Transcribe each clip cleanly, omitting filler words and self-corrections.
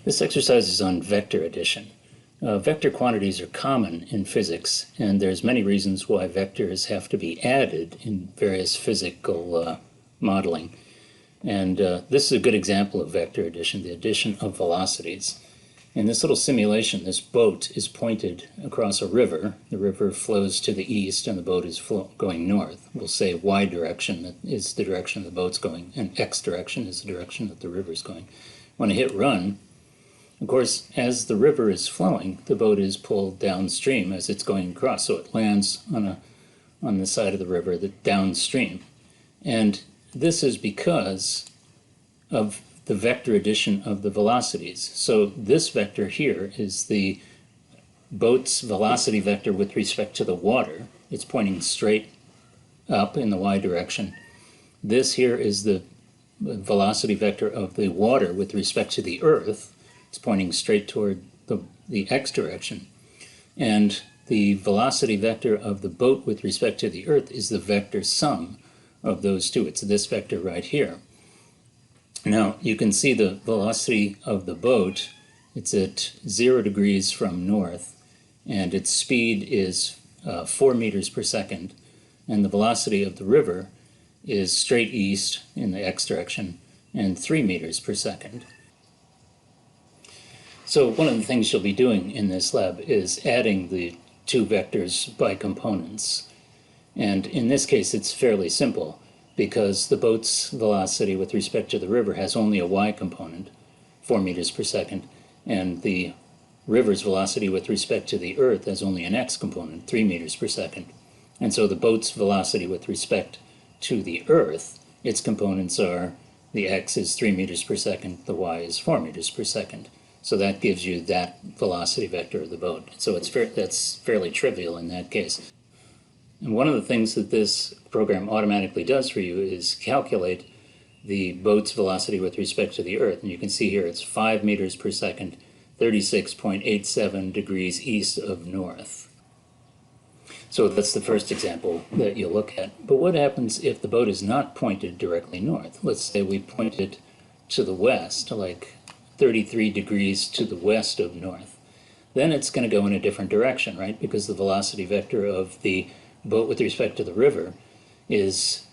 This exercise is on vector addition. Vector quantities are common in physics, and there's many reasons why vectors have to be added in various physical modeling. And this is a good example of vector addition, the addition of velocities. In this little simulation, this boat is pointed across a river. The river flows to the east and the boat is going north. We'll say y direction is the direction the boat's going, and x direction is the direction that the river's going. When I hit run, of course, as the river is flowing, the boat is pulled downstream as it's going across, so it lands on the side of the river downstream. And this is because of the vector addition of the velocities. So this vector here is the boat's velocity vector with respect to the water. It's pointing straight up in the y direction. This here is the velocity vector of the water with respect to the earth. It's pointing straight toward the x direction. And the velocity vector of the boat with respect to the earth is the vector sum of those two. It's this vector right here. Now you can see the velocity of the boat. It's at 0 degrees from north, and its speed is 4 meters per second. And the velocity of the river is straight east in the x direction and 3 meters per second. So one of the things you'll be doing in this lab is adding the two vectors by components. And in this case it's fairly simple because the boat's velocity with respect to the river has only a y component, 4 meters per second, and the river's velocity with respect to the earth has only an x component, 3 meters per second. And so the boat's velocity with respect to the earth, its components are the x is 3 meters per second, the y is 4 meters per second. So that gives you that velocity vector of the boat. So that's fairly trivial in that case. And one of the things that this program automatically does for you is calculate the boat's velocity with respect to the earth. And you can see here it's 5 meters per second, 36.87 degrees east of north. So that's the first example that you'll look at. But what happens if the boat is not pointed directly north? Let's say we point it to the west, like 33 degrees to the west of north. Then it's going to go in a different direction, right? Because the velocity vector of the boat with respect to the river is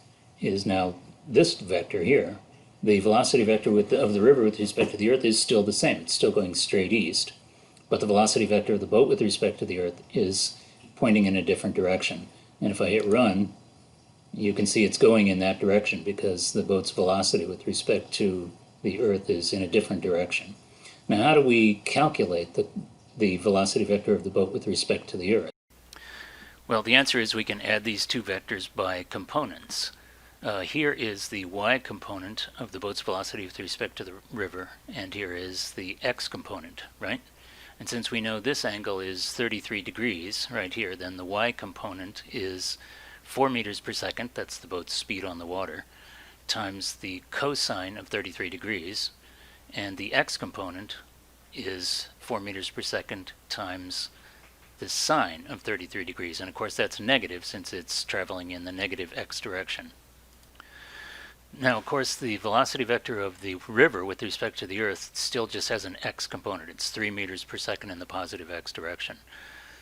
now this vector here. The velocity vector of the river with respect to the earth is still the same. It's still going straight east. But the velocity vector of the boat with respect to the earth is pointing in a different direction. And if I hit run, you can see it's going in that direction because the boat's velocity with respect to the earth is in a different direction. Now, how do we calculate the velocity vector of the boat with respect to the earth? Well, the answer is we can add these two vectors by components. Here is the y component of the boat's velocity with respect to the river, and here is the x component, right? And since we know this angle is 33 degrees right here, then the y component is 4 meters per second, that's the boat's speed on the water, times the cosine of 33 degrees, and the x component is 4 meters per second times the sine of 33 degrees. And of course that's negative since it's traveling in the negative x direction. Now of course the velocity vector of the river with respect to the earth still just has an x component. It's 3 meters per second in the positive x direction.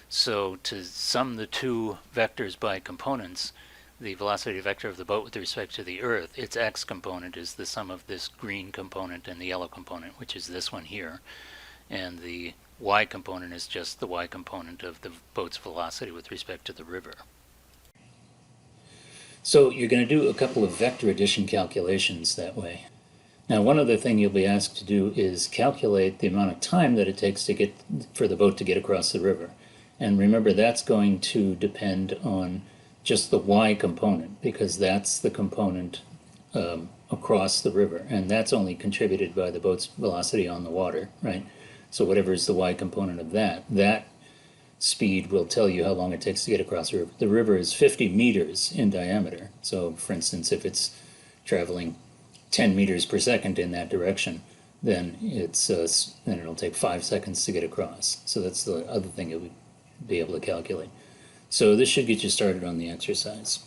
So to sum the two vectors by components, the velocity vector of the boat with respect to the earth, its x component is the sum of this green component and the yellow component, which is this one here. And the y component is just the y component of the boat's velocity with respect to the river. So you're going to do a couple of vector addition calculations that way. Now one other thing you'll be asked to do is calculate the amount of time that it takes for the boat to get across the river. And remember, that's going to depend on just the y component, because that's the component across the river, and that's only contributed by the boat's velocity on the water, right? So whatever is the y component of that speed will tell you how long it takes to get across the river. The river is 50 meters in diameter, so for instance if it's traveling 10 meters per second in that direction, then it'll take 5 seconds to get across. So that's the other thing you'll be able to calculate. So this should get you started on the exercise.